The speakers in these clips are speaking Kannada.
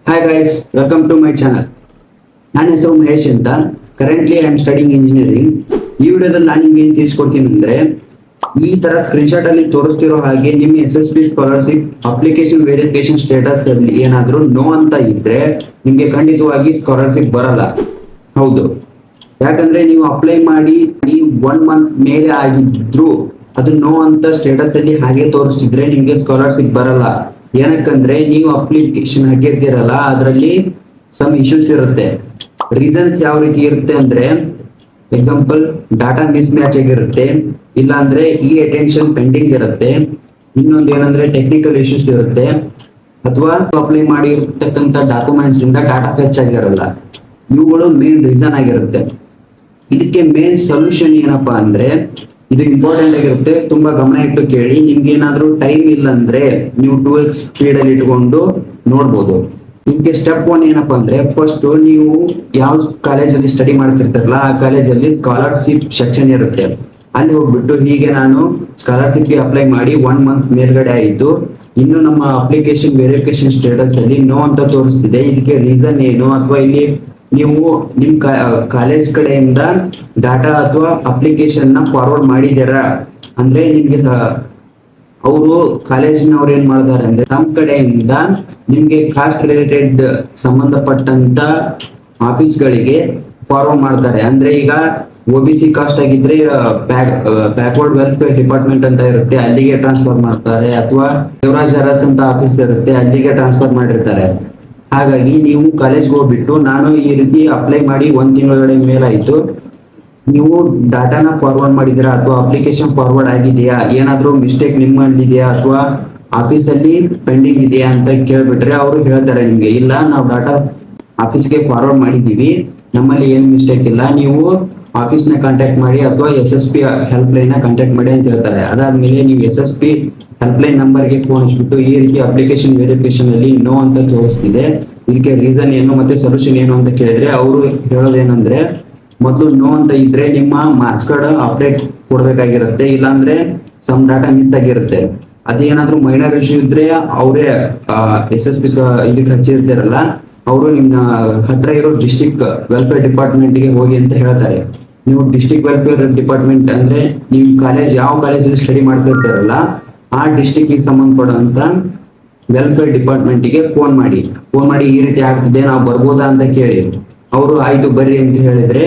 Hi guys, welcome to my channel. ನನ್ನ ಹೆಸರು ಮಹೇಶ್ ಅಂತ. Currently I am studying engineering. ಈ ವಿಡಿಯೋದಲ್ಲಿ ನಾನು ನಿಮ್ಗೆ ಏನ್ ತಿಳಿಸ್ಕೊಡ್ತೀನಿ ಅಂದ್ರೆ, ಈ ತರ ಸ್ಕ್ರೀನ್ ಶಾಟ್ ಅಲ್ಲಿ ತೋರಿಸ್ತಿರೋ ಹಾಗೆ ನಿಮ್ಮ SSB scholarship application verification status ಅಲ್ಲಿ ಏನಾದ್ರೂ ನೋ ಅಂತ ಇದ್ರೆ ನಿಮ್ಗೆ ಖಂಡಿತವಾಗಿ ಸ್ಕಾಲರ್ಶಿಪ್ ಬರಲ್ಲ. ಹೌದು, ಯಾಕಂದ್ರೆ ನೀವು ಅಪ್ಲೈ ಮಾಡಿ 1 ಮಂತ್ ಮೇಲೆ ಆಗಿದ್ರು ಅದು ನೋ ಅಂತ ಸ್ಟೇಟಸ್ ಅಲ್ಲಿ ಹಾಗೆ ತೋರಿಸ್ತಿದ್ರೆ ನಿಮ್ಗೆ ಸ್ಕಾಲರ್ಶಿಪ್ ಬರಲ್ಲ. ಏನಕ್ಕಂದ್ರೆ ನೀವು ಅಪ್ಲಿಕೇಶನ್ ಹಾಕಿರ್ತೀರಲ್ಲ, ಅದರಲ್ಲಿ ಸಮ್ ಇಶ್ಯೂಸ್ ಇರುತ್ತೆ. ರೀಸನ್ಸ್ ಯಾವ ರೀತಿ ಇರುತ್ತೆ ಅಂದ್ರೆ, ಎಕ್ಸಾಂಪಲ್ ಡಾಟಾ ಮಿಸ್ ಮ್ಯಾಚ್ ಆಗಿರುತ್ತೆ, ಇಲ್ಲ ಅಂದ್ರೆ ಈ ಅಟೆನ್ಷನ್ ಪೆಂಡಿಂಗ್ ಇರುತ್ತೆ, ಇನ್ನೊಂದು ಏನಂದ್ರೆ ಟೆಕ್ನಿಕಲ್ ಇಶ್ಯೂಸ್ ಇರುತ್ತೆ, ಅಥವಾ ಅಪ್ಲೈ ಮಾಡಿರ್ತಕ್ಕಂಥ ಡಾಕ್ಯುಮೆಂಟ್ಸ್ ಇಂದ ಡಾಟಾ ಫೆಚ್ ಆಗಿರಲ್ಲ. ಇವುಗಳು ಮೇನ್ ರೀಸನ್ ಆಗಿರುತ್ತೆ. ಇದಕ್ಕೆ ಮೇನ್ ಸೊಲ್ಯೂಷನ್ ಏನಪ್ಪಾ ಅಂದ್ರೆ, ಇದು ಇಂಪಾರ್ಟೆಂಟ್ ಆಗಿರುತ್ತೆ, ತುಂಬಾ ಗಮನ ಇಟ್ಟು ಕೇಳಿ. ನಿಮ್ಗೆ ಏನಾದ್ರೂ ಟೈಮ್ ಇಲ್ಲ ಅಂದ್ರೆ ನೀವು 2x ಸ್ಪೀಡ್ ಅಲ್ಲಿ ಇಟ್ಕೊಂಡು ನೋಡ್ಬೋದು. ನಿಮ್ಗೆ ಸ್ಟೆಪ್ 1 ಏನಪ್ಪಾ ಅಂದ್ರೆ, ಫಸ್ಟ್ ನೀವು ಯಾವ ಕಾಲೇಜಲ್ಲಿ ಸ್ಟಡಿ ಮಾಡ್ತಿರ್ತಾರಲ್ಲ ಆ ಕಾಲೇಜಲ್ಲಿ ಸ್ಕಾಲರ್ಶಿಪ್ ಸೆಕ್ಷನ್ ಇರುತ್ತೆ. ಅಲ್ಲಿ ಹೋಗ್ಬಿಟ್ಟು ಹೀಗೆ ನಾನು ಸ್ಕಾಲರ್ಶಿಪ್ ಗೆ ಅಪ್ಲೈ ಮಾಡಿ 1 ಮಂತ್ ಮೇಲ್ಗಡೆ ಆಯಿತು, ಇನ್ನು ನಮ್ಮ ಅಪ್ಲಿಕೇಶನ್ ವೆರಿಫಿಕೇಶನ್ ಸ್ಟೇಟಸ್ ಅಲ್ಲಿ ನೋ ಅಂತ ತೋರಿಸ್ತಿದೆ, ಇದಕ್ಕೆ ರೀಸನ್ ಏನು, ಅಥವಾ ಇಲ್ಲಿ ನೀವು ನಿಮ್ ಕಾಲೇಜ್ ಕಡೆಯಿಂದ ಡಾಟಾ ಅಥವಾ ಅಪ್ಲಿಕೇಶನ್ ನ ಫಾರ್ವರ್ಡ್ ಮಾಡಿದ್ದೀರಾ ಅಂದ್ರೆ, ನಿಮ್ಗೆ ಅವರು ಕಾಲೇಜಿನವ್ರು ಏನ್ ಮಾಡ್ತಾರೆ ಅಂದ್ರೆ ತಮ್ಮ ಕಡೆಯಿಂದ ನಿಮ್ಗೆ ಕಾಸ್ಟ್ ರಿಲೇಟೆಡ್ ಸಂಬಂಧಪಟ್ಟಂತ ಆಫೀಸ್ ಗಳಿಗೆ ಫಾರ್ವರ್ಡ್ ಮಾಡ್ತಾರೆ. ಅಂದ್ರೆ ಈಗ OBC ಕಾಸ್ಟ್ ಆಗಿದ್ರೆ ಬ್ಯಾಕ್ವರ್ಡ್ ವೆಲ್ಫೇರ್ ಡಿಪಾರ್ಟ್ಮೆಂಟ್ ಅಂತ ಇರುತ್ತೆ, ಅಲ್ಲಿಗೆ ಟ್ರಾನ್ಸ್ಫರ್ ಮಾಡ್ತಾರೆ, ಅಥವಾ ದೇವರಾಜ್ ಅರಸ್ ಅಂತ ಆಫೀಸ್ ಇರುತ್ತೆ, ಅಲ್ಲಿಗೆ ಟ್ರಾನ್ಸ್ಫರ್ ಮಾಡಿರ್ತಾರೆ. ಹಾಗಾಗಿ ನೀವು ಕಾಲೇಜ್ಗೆ ಹೋಗ್ಬಿಟ್ಟು ನಾನು ಈ ರೀತಿ ಅಪ್ಲೈ ಮಾಡಿ 1 ತಿಂಗಳೊಳಗಡೆ ಮೇಲಾಯ್ತು, ನೀವು ಡಾಟಾನ ಫಾರ್ವರ್ಡ್ ಮಾಡಿದ್ದೀರಾ ಅಥವಾ ಅಪ್ಲಿಕೇಶನ್ ಫಾರ್ವರ್ಡ್ ಆಗಿದೆಯಾ, ಏನಾದ್ರೂ ಮಿಸ್ಟೇಕ್ ನಿಮ್ಮಲ್ಲಿದೆಯಾ ಅಥವಾ ಆಫೀಸಲ್ಲಿ ಪೆಂಡಿಂಗ್ ಇದೆಯಾ ಅಂತ ಕೇಳ್ಬಿಟ್ರೆ ಅವರು ಹೇಳ್ತಾರೆ ನಿಮ್ಗೆ, ಇಲ್ಲ ನಾವು ಡಾಟಾ ಆಫೀಸ್ಗೆ ಫಾರ್ವರ್ಡ್ ಮಾಡಿದ್ದೀವಿ, ನಮ್ಮಲ್ಲಿ ಏನು ಮಿಸ್ಟೇಕ್ ಇಲ್ಲ, ನೀವು ಆಫೀಸ್ನ ಕಾಂಟ್ಯಾಕ್ಟ್ ಮಾಡಿ ಅಥವಾ SSP ಹೆಲ್ಪ್ ಲೈನ್ ನ ಕಾಂಟ್ಯಾಕ್ಟ್ ಮಾಡಿ ಅಂತ ಹೇಳ್ತಾರೆ. ಅದಾದ್ಮೇಲೆ ನೀವು SSP ಹೆಲ್ಪ್ ಲೈನ್ ನಂಬರ್ಗೆ ಫೋನ್ ಹಚ್ಬಿಟ್ಟು ಈ ರೀತಿ ಅಪ್ಲಿಕೇಶನ್ ವೆರಿಫಿಕೇಶನ್ ಅಲ್ಲಿ ನೋ ಅಂತ ತೋರಿಸ್ತಿದೆ, ಇದಕ್ಕೆ ರೀಸನ್ ಏನು ಮತ್ತೆ ಸೊಲ್ಯೂಷನ್ ಏನು ಅಂತ ಕೇಳಿದ್ರೆ ಅವರು ಹೇಳೋದೇನಂದ್ರೆ, ಮೊದಲು ನೋ ಅಂತ ಇದ್ರೆ ನಿಮ್ಮ ಮಾರ್ಕ್ಸ್ ಕಾರ್ಡ್ ಅಪ್ಡೇಟ್ ಕೊಡ್ಬೇಕಾಗಿರುತ್ತೆ, ಇಲ್ಲಾಂದ್ರೆ ಸಮ್ ಡಾಟಾ ಮಿಸ್ ಆಗಿರುತ್ತೆ. ಅದೇನಾದ್ರೂ ಮೈನರ್ ಇಶ್ಯೂ ಇದ್ರೆ ಅವರೇ SSP ಇದಕ್ಕೆ ಹಚ್ಚಿರ್ತಾರಲ್ಲ, ಅವರು ನಿಮ್ಮ ಹತ್ರ ಇರೋ ಡಿಸ್ಟ್ರಿಕ್ಟ್ ವೆಲ್ಫೇರ್ ಡಿಪಾರ್ಟ್ಮೆಂಟ್ ಗೆ ಹೋಗಿ ಅಂತ ಹೇಳ್ತಾರೆ. ನೀವು ಡಿಸ್ಟ್ರಿಕ್ಟ್ ವೆಲ್ಫೇರ್ ಡಿಪಾರ್ಟ್ಮೆಂಟ್ ಅಂದ್ರೆ ನೀವು ಕಾಲೇಜ್ ಯಾವ ಕಾಲೇಜಲ್ಲಿ ಸ್ಟಡಿ ಮಾಡ್ತಿರ್ತಾರಲ್ಲ ಆ ಡಿಸ್ಟ್ರಿಕ್ಟ್ ಗೆ ಸಂಬಂಧಪಡುವಂತ ವೆಲ್ಫೇರ್ ಡಿಪಾರ್ಟ್ಮೆಂಟ್ ಗೆ ಫೋನ್ ಮಾಡಿ ಈ ರೀತಿ ಆಗ್ತಿದೆ, ನಾವು ಬರ್ಬೋದಾ ಅಂತ ಕೇಳಿ. ಅವರು ಆಯ್ತು ಬರ್ರಿ ಅಂತ ಹೇಳಿದ್ರೆ,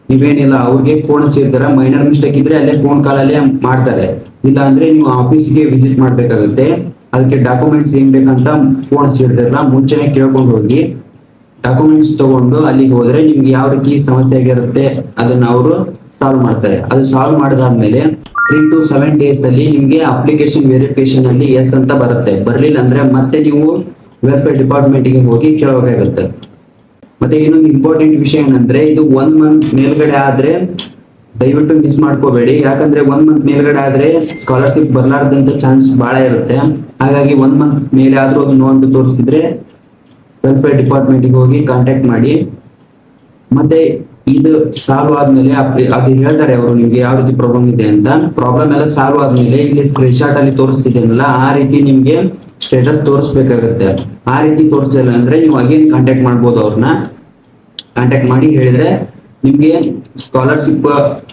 ನೀವೇನಿಲ್ಲ ಅವ್ರಿಗೆ ಫೋನ್ ಹಚ್ಚಿರ್ತಾರ, ಮೈನರ್ ಮಿಸ್ಟೇಕ್ ಇದ್ರೆ ಅಲ್ಲೇ ಫೋನ್ ಕಾಲ್ ಅಲ್ಲೇ ಮಾಡ್ತಾರೆ, ಇಲ್ಲ ಅಂದ್ರೆ ನೀವು ಆಫೀಸ್ಗೆ ವಿಸಿಟ್ ಮಾಡ್ಬೇಕಾಗುತ್ತೆ. ಅದಕ್ಕೆ ಡಾಕ್ಯುಮೆಂಟ್ಸ್ ಏನ್ ಬೇಕಂತ ಫೋನ್ ಹಚ್ಚಿರ್ತಾರಲ್ಲ ಮುಂಚೆನೆ ಕೇಳ್ಕೊಂಡು ಹೋಗಿ ಡಾಕ್ಯುಮೆಂಟ್ಸ್ ತಗೊಂಡು ಅಲ್ಲಿಗೆ ಹೋದ್ರೆ ನಿಮ್ಗೆ ಯಾವ ರೀತಿ ಸಮಸ್ಯೆ ಆಗಿರುತ್ತೆ ಅದನ್ನ ಅವರು ಸಾಲ್ವ್ ಮಾಡ್ತಾರೆ. ಅದು ಸಾಲ್ವ್ ಮಾಡಿದಾದ್ಮೇಲೆ 3 to 7 days ಅಲ್ಲಿ ನಿಮ್ಗೆ ಅಪ್ಲಿಕೇಶನ್ ವೆರಿಫಿಕೇಶನ್ ಅಲ್ಲಿ ಎಸ್ ಅಂತ ಬರುತ್ತೆ. ಬರ್ಲಿಲ್ಲ ಅಂದ್ರೆ ಮತ್ತೆ ನೀವು ವೆಲ್ಫೇರ್ ಡಿಪಾರ್ಟ್ಮೆಂಟ್ ಗೆ ಹೋಗಿ ಕೇಳಬೇಕಾಗುತ್ತೆ. ಮತ್ತೆ ಇನ್ನೊಂದು ಇಂಪಾರ್ಟೆಂಟ್ ವಿಷಯ ಏನಂದ್ರೆ, ಇದು 1 ಮಂತ್ ಮೇಲ್ಗಡೆ ಆದ್ರೆ ದಯವಿಟ್ಟು ಮಿಸ್ ಮಾಡ್ಕೋಬೇಡಿ, ಯಾಕಂದ್ರೆ 1 ಮಂತ್ ಮೇಲ್ಗಡೆ ಆದ್ರೆ ಸ್ಕಾಲರ್ಶಿಪ್ ಬರ್ಲಾರ್ದಂತ ಚಾನ್ಸ್ ಬಹಳ ಇರುತ್ತೆ. ಹಾಗಾಗಿ 1 ಮಂತ್ ಮೇಲೆ ಆದ್ರೂ ಅದು ನೋ ಅಂತ ತೋರಿಸಿದ್ರೆ ವೆಲ್ಫೇರ್ ಡಿಪಾರ್ಟ್ಮೆಂಟ್ ಗೆ ಹೋಗಿ ಕಾಂಟ್ಯಾಕ್ಟ್ ಮಾಡಿ. ಮತ್ತೆ ಇದು ಸಾಲ್ವ್ ಆದ್ಮೇಲೆ ಅದು ಹೇಳ್ತಾರೆ ಅವರು ನಿಮ್ಗೆ ಯಾವ ರೀತಿ ಪ್ರಾಬ್ಲಮ್ ಇದೆ ಅಂತ. ಪ್ರಾಬ್ಲಮ್ ಎಲ್ಲ ಸಾಲ್ವ್ ಆದ್ಮೇಲೆ ಇಲ್ಲಿ ಸ್ಕ್ರೀನ್ ಶಾಟ್ ಅಲ್ಲಿ ತೋರಿಸ್ತಿದ್ದೀನಲ್ಲ ಆ ರೀತಿ ನಿಮ್ಗೆ ಸ್ಟೇಟಸ್ ತೋರಿಸ್ಬೇಕಾಗುತ್ತೆ. ಆ ರೀತಿ ತೋರಿಸಲಿಲ್ಲ ಅಂದ್ರೆ ನೀವು ಅಗೇನ್ ಕಾಂಟ್ಯಾಕ್ಟ್ ಮಾಡ್ಬೋದು, ಅವ್ರನ್ನ ಕಾಂಟ್ಯಾಕ್ಟ್ ಮಾಡಿ ಹೇಳಿದ್ರೆ ನಿಮ್ಗೆ ಸ್ಕಾಲರ್ಶಿಪ್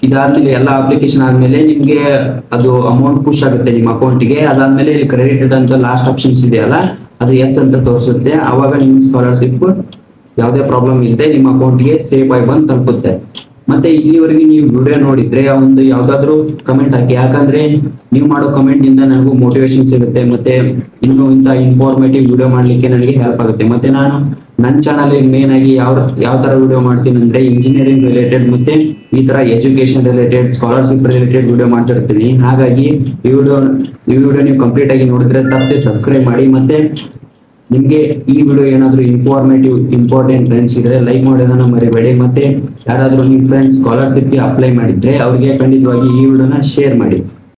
ಇದಾದ್ಮೇಲೆ ಎಲ್ಲ ಅಪ್ಲಿಕೇಶನ್ ಆದ್ಮೇಲೆ ನಿಮ್ಗೆ ಅದು ಅಮೌಂಟ್ ಪುಷ್ ಆಗುತ್ತೆ ನಿಮ್ಮ ಅಕೌಂಟ್ಗೆ. ಅದಾದ್ಮೇಲೆ ಇಲ್ಲಿ ಕ್ರೆಡಿಟೆಡ್ ಅಂತ ಲಾಸ್ಟ್ ಆಪ್ಷನ್ಸ್ ಇದೆಯಲ್ಲ ಅದು ಎಸ್ ಅಂತ ತೋರಿಸುತ್ತೆ. ಅವಾಗ ನಿಮ್ ಸ್ಕಾಲರ್ಶಿಪ್ ಯಾವುದೇ ಪ್ರಾಬ್ಲಮ್ ಇಲ್ಲದೆ ನಿಮ್ಮ ಅಕೌಂಟ್ಗೆ ಸೇಫ್ ಆಗಿ ಬಂದು ತಲುಪುತ್ತೆ. ಮತ್ತೆ ಇಲ್ಲಿವರೆಗೆ ನೀವು ವಿಡಿಯೋ ನೋಡಿದ್ರೆ ಒಂದು ಯಾವ್ದಾದ್ರು ಕಮೆಂಟ್ ಹಾಕಿ, ಯಾಕಂದ್ರೆ ನೀವು ಮಾಡೋ ಕಮೆಂಟ್ ಇಂದ ನನಗೂ ಮೋಟಿವೇಶನ್ ಸಿಗುತ್ತೆ, ಮತ್ತೆ ಇನ್ನು ಇಂತ ಇನ್ಫಾರ್ಮೇಟಿವ್ ವಿಡಿಯೋ ಮಾಡ್ಲಿಕ್ಕೆ ನನಗೆ ಹೆಲ್ಪ್ ಆಗುತ್ತೆ. ಮತ್ತೆ ನಾನು ನನ್ನ ಚಾನಲ್ ಮೇನ್ ಆಗಿ ಯಾವ ತರ ವಿಡಿಯೋ ಮಾಡ್ತೀನಿ ಅಂದ್ರೆ, ಇಂಜಿನಿಯರಿಂಗ್ ರಿಲೇಟೆಡ್ ಮತ್ತೆ ಈ ತರ education related scholarship related video ಮಾಡ್ತಿರ್ತೀನಿ. ಹಾಗಾಗಿ ಈ ವಿಡಿಯೋ ನೀವು ಕಂಪ್ಲೀಟ್ ಆಗಿ ನೋಡಿದ್ರೆ ತಪ್ಪದೆ ಸಬ್ಸ್ಕ್ರೈಬ್ ಮಾಡಿ. ಮತ್ತೆ ನಿಮ್ಗೆ ಈ ವಿಡಿಯೋ ಏನಾದ್ರು ಇನ್ಫಾರ್ಮೇಟಿವ್ ಇಂಪಾರ್ಟೆಂಟ್ ಅನ್ಸಿದ್ರೆ ಲೈಕ್ ಮಾಡೋದನ್ನ ಮರಿಬೇಡಿ. ಮತ್ತೆ ಯಾರಾದ್ರೂ ನಿಮ್ ಫ್ರೆಂಡ್ಸ್ ಸ್ಕಾಲರ್ಶಿಪ್ ಗೆ ಅಪ್ಲೈ ಮಾಡಿದ್ರೆ ಅವ್ರಿಗೆ ಖಂಡಿತವಾಗಿ ಈ ವಿಡಿಯೋನ ಶೇರ್ ಮಾಡಿ.